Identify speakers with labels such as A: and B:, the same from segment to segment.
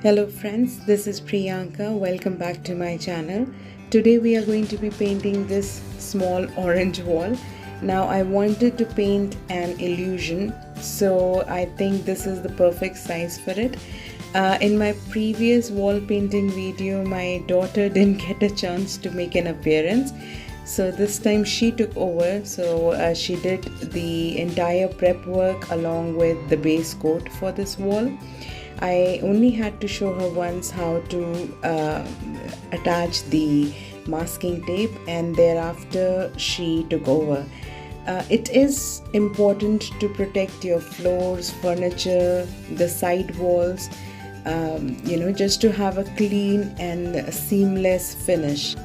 A: Hello friends, this is Priyanka. Welcome back to my channel. Today we are going to be painting this small orange wall. Now I wanted to paint an illusion, so I think this is the perfect size for it. In my previous wall painting video, my daughter didn't get a chance to make an appearance. So this time she took over, so she did the entire prep work along with the base coat for this wall. I only had to show her once how to attach the masking tape, and thereafter she took over. It is important to protect your floors, furniture, the side walls, just to have a clean and seamless finish.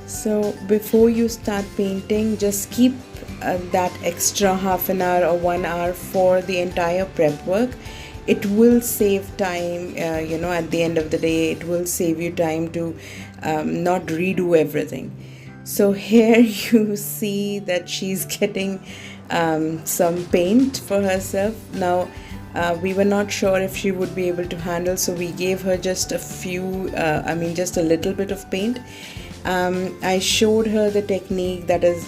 A: So before you start painting, just keep that extra half an hour or 1 hour for the entire prep work. It will save time, at the end of the day, it will save you time to not redo everything. So here you see that she's getting some paint for herself. Now, we were not sure if she would be able to handle, so we gave her just a few, just a little bit of paint. I showed her the technique, that is,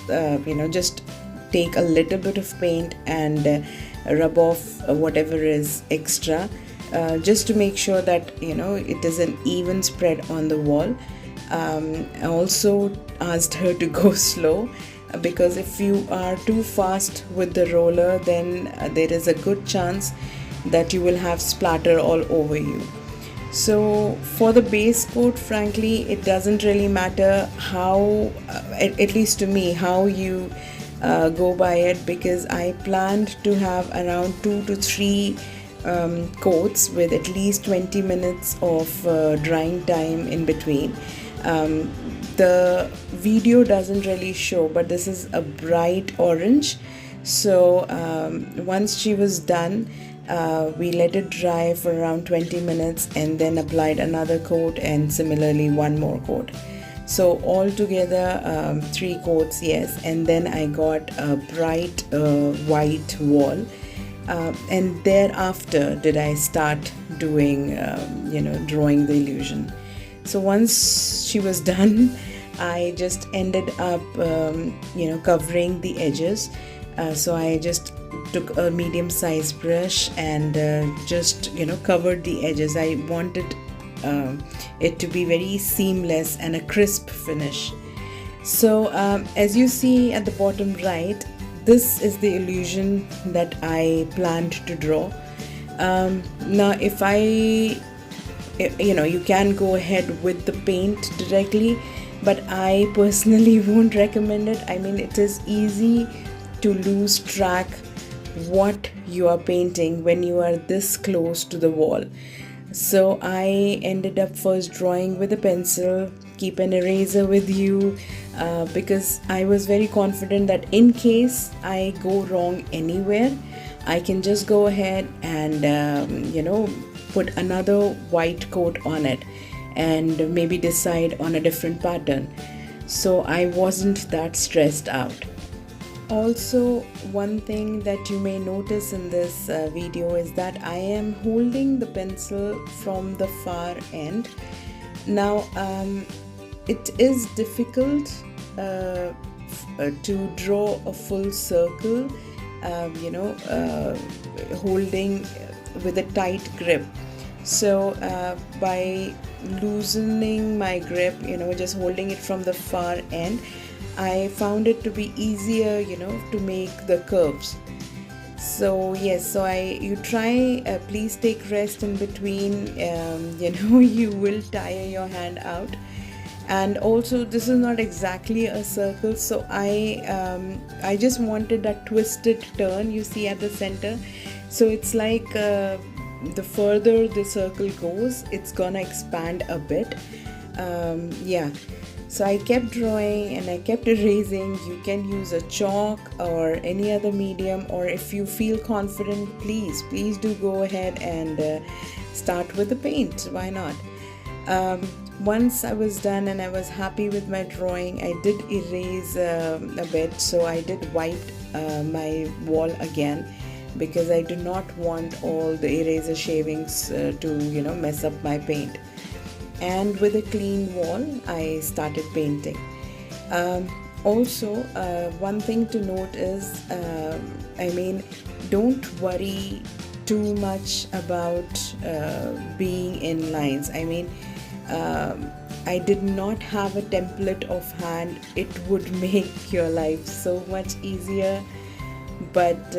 A: just take a little bit of paint and rub off whatever is extra, just to make sure that it is an even spread on the wall. I also asked her to go slow, because if you are too fast with the roller, then there is a good chance that you will have splatter all over you. So for the base coat, frankly, it doesn't really matter how, at least to me, how you go by it, because I planned to have around 2 to 3 coats with at least 20 minutes of drying time in between. The video doesn't really show, but this is a bright orange. So once she was done, we let it dry for around 20 minutes and then applied another coat, and similarly one more coat. So altogether 3 coats, yes, and then I got a bright white wall, and thereafter did I start doing drawing the illusion. So once she was done, I just ended up covering the edges. So I just took a medium sized brush and just covered the edges. I wanted it to be very seamless and a crisp finish. So as you see at the bottom right, this is the illusion that I planned to draw. Now if you can go ahead with the paint directly, but I personally won't recommend it. I mean, it is easy to lose track what you are painting when you are this close to the wall. So I ended up first drawing with a pencil. Keep an eraser with you, because I was very confident that in case I go wrong anywhere, I can just go ahead and put another white coat on it and maybe decide on a different pattern. So I wasn't that stressed out. Also, one thing that you may notice in this video is that I am holding the pencil from the far end. Now, it is difficult to draw a full circle, holding with a tight grip. So by loosening my grip, just holding it from the far end, I found it to be easier, to make the curves. So yes, so you try, please take rest in between, you will tire your hand out. And also, this is not exactly a circle, so I just wanted that twisted turn you see at the center. So it's like the further the circle goes, it's gonna expand a bit. So I kept drawing and I kept erasing. You can use a chalk or any other medium, or if you feel confident, please do go ahead and start with the paint. Why not? Once I was done and I was happy with my drawing, I did erase a bit, so I did wipe my wall again. because I do not want all the eraser shavings to mess up my paint. And with a clean wall, I started painting. Also, one thing to note is, don't worry too much about being in lines. I did not have a template of hand. It would make your life so much easier. But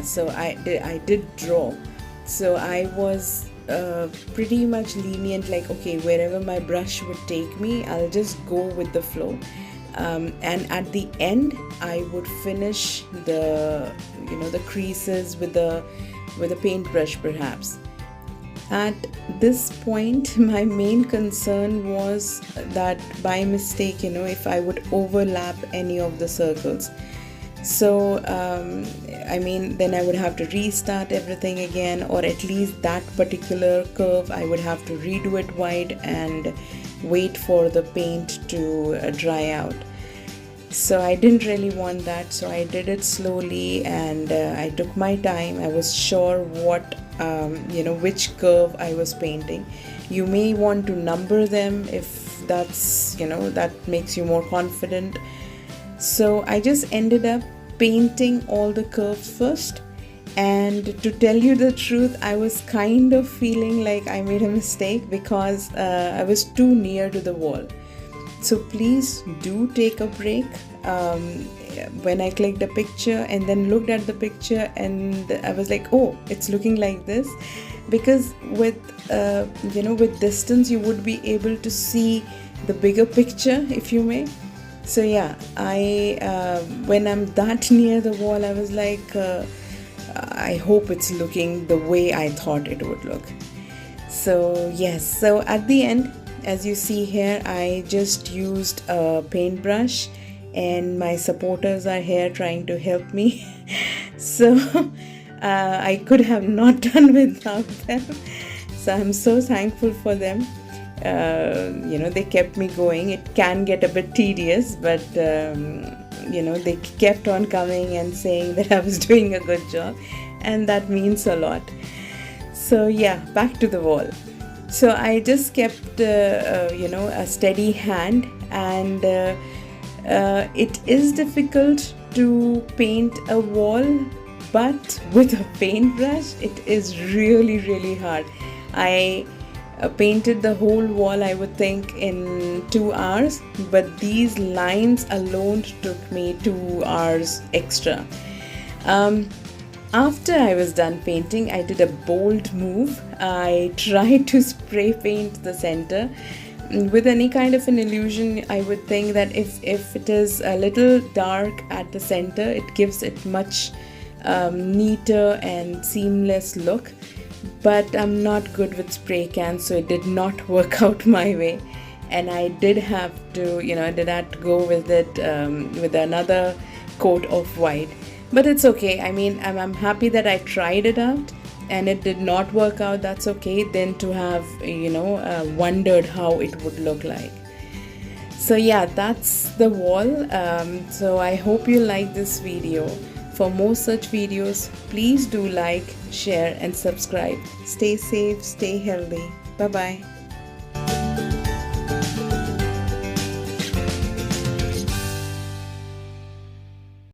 A: so I did draw. So I was pretty much lenient, like, okay, wherever my brush would take me, I'll just go with the flow. And at the end, I would finish the creases with a paintbrush perhaps. At this point, my main concern was that by mistake, if I would overlap any of the circles. So, then I would have to restart everything again, or at least that particular curve, I would have to redo it wide and wait for the paint to dry out. So I didn't really want that, so I did it slowly, and I took my time. I was sure what which curve I was painting. You may want to number them if that's that makes you more confident. So I just ended up painting all the curves first, and to tell you the truth, I was kind of feeling like I made a mistake because I was too near to the wall. So please do take a break. When I clicked a picture and then looked at the picture, and I was like, oh, it's looking like this, because with distance you would be able to see the bigger picture, if you may. So yeah, when I'm that near the wall, I was like, I hope it's looking the way I thought it would look. So yes, so at the end, as you see here, I just used a paintbrush, and my supporters are here trying to help me. So I could have not done without them. So I'm so thankful for them. They kept me going. It can get a bit tedious, but they kept on coming and saying that I was doing a good job, and that means a lot. So yeah, back to the wall. So I just kept a steady hand, and it is difficult to paint a wall, but with a paintbrush it is really, really hard. I painted the whole wall, I would think, in 2 hours, but these lines alone took me 2 hours extra. After I was done painting, I did a bold move. I tried to spray paint the center. With any kind of an illusion, I would think that if it is a little dark at the center, it gives it much neater and seamless look. But I'm not good with spray cans, so it did not work out my way, and I did have to go with it with another coat of white. But it's okay. I'm happy that I tried it out, and it did not work out. That's okay, then to have wondered how it would look like. So yeah, that's the wall. So I hope you like this video. For more such videos, please do like, share and subscribe. Stay safe, stay healthy. Bye bye.